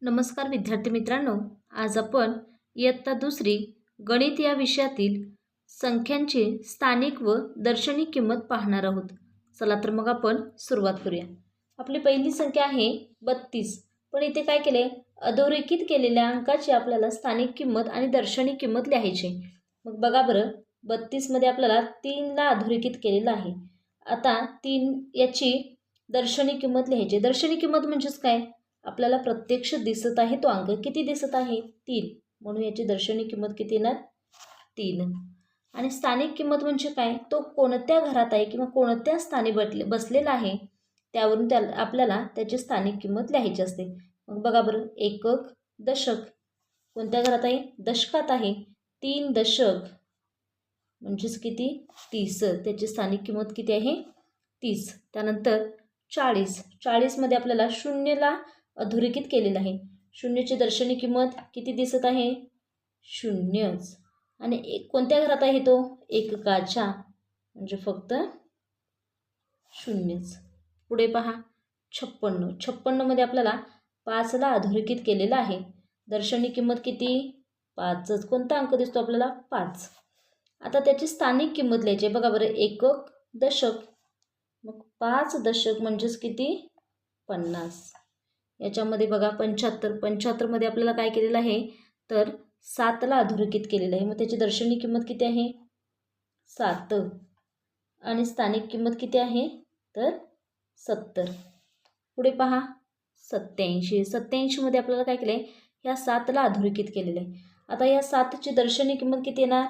नमस्कार विद्यार्थी मित्रांनो, आज आपण इयत्ता दुसरी गणित या विषयातील संख्यांची स्थानिक व दर्शनी किंमत पाहणार आहोत. चला तर मग आपण सुरुवात करूया. आपली पहिली संख्या आहे 32. पण इथे काय केले, अधोरेखित केलेल्या अंकाची आपल्याला स्थानिक किंमत आणि दर्शनी किंमत लिहायची. मग बघा बरं, 32 मध्ये आपल्याला 3 ला अधोरेखित केलेलं आहे. आता 3 याची दर्शनी किंमत लिहायची. दर्शनी किंमत म्हणजेच काय, आपल्याला प्रत्यक्ष दिसत आहे तो अंक किती दिसत आहे, 3, म्हणून याची दर्शनी किंमत किती येणार, 3. आणि स्थानिक किंमत म्हणजे काय, तो कोणत्या घरात आहे किंवा कोणत्या स्थानी बसलेला आहे त्यावरून आपल्याला त्याची स्थानिक किंमत लिहायची असते. मग बघा बरं, एकक, दशक कोणत्या घरात आहे, दशकात आहे. 3 दशक म्हणजेच किती, 30, त्याची स्थानिक किंमत किती आहे, 30. त्यानंतर 40 मध्ये आपल्याला 0 ला अधोरेखित केलेलं आहे. 0ची दर्शनी किंमत किती दिसत आहे, 0च. आणि कोणत्या घरात आहे तो, एककाच्या, म्हणजे फक्त 0च. पुढे पहा 56 मध्ये आपल्याला 5 ला अधोरेखित केलेलं आहे. दर्शनी किंमत किती, 5च. कोणता अंक दिसतो आपल्याला, 5. आता त्याची स्थानिक किंमत लिहायची. बघा बरं, एकक, दशक, मग 5 दशक म्हणजेच किती, 50. याच्यामध्ये बघा 75 मध्ये आपल्याला काय केलेलं आहे, तर 7 ला अधोरेखित केलेलं आहे. मग त्याची दर्शनी किंमत किती आहे, 7. आणि स्थानिक किंमत किती आहे, तर 70. पुढे पहा 87 मध्ये आपल्याला काय केलं आहे, ह्या 7 ला अधोरेखित केलेलं आहे. आता या 7ची दर्शनी किंमत किती येणार,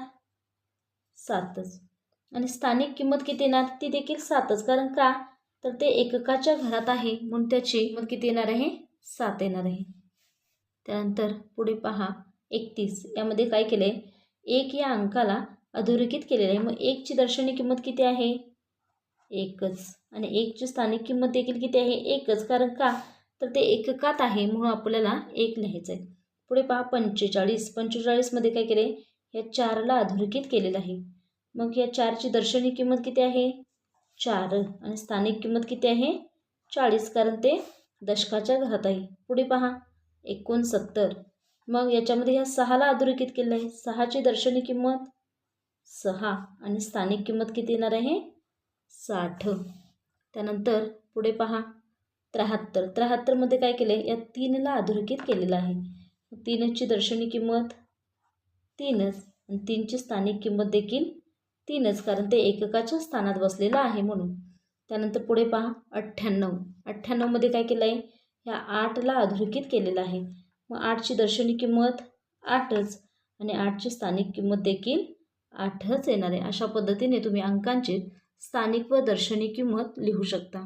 7च. आणि स्थानिक किंमत किती येणार, ती देखील 7च. कारण का, तर ते एककाच्या घरात आहे म्हणून त्याची किंमत किती येणार आहे, 7 येणार आहे. त्यानंतर पुढे पहा 31. यामध्ये काय केले, 1 या अंकाला अधोरेखित केलेलं आहे. मग 1ची दर्शनी किंमत किती आहे, 1च. आणि 1ची स्थानिक किंमत देखील किती आहे, 1च. कारण का, तर ते एककात आहे म्हणून आपल्याला 1 लिहायचं आहे. पुढे पहा 45 मध्ये काय केले, या 4 ला अधोरेखित केलेलं आहे. मग या 4ची दर्शनी किंमत किती आहे, 4. आणि स्थानिक किंमत किती आहे, 40, कारण ते दशकाच्या घरात आहे. पुढे पहा 69. मग याच्यामध्ये ह्या 6 ला अधोरेखित केलेलं आहे. 6ची दर्शनी किंमत 6 आणि स्थानिक किंमत किती येणार आहे, 60. त्यानंतर पुढे पहा 73 मध्ये काय केले, या 3 ला अधोरेखित केलेलं आहे. 3ची दर्शनी किंमत 3च आणि 3ची स्थानिक किंमत देखील 3च, कारण ते एककाच्या स्थानात बसलेलं आहे म्हणून. त्यानंतर पुढे पहा 98 मध्ये काय केलं आहे, ह्या 8 ला अधोरेखित केलेलं आहे. मग 8ची दर्शनी किंमत 8च आणि 8ची स्थानिक किंमत देखील 8च येणार आहे. अशा पद्धतीने तुम्ही अंकांची स्थानिक व दर्शनी किंमत लिहू शकता.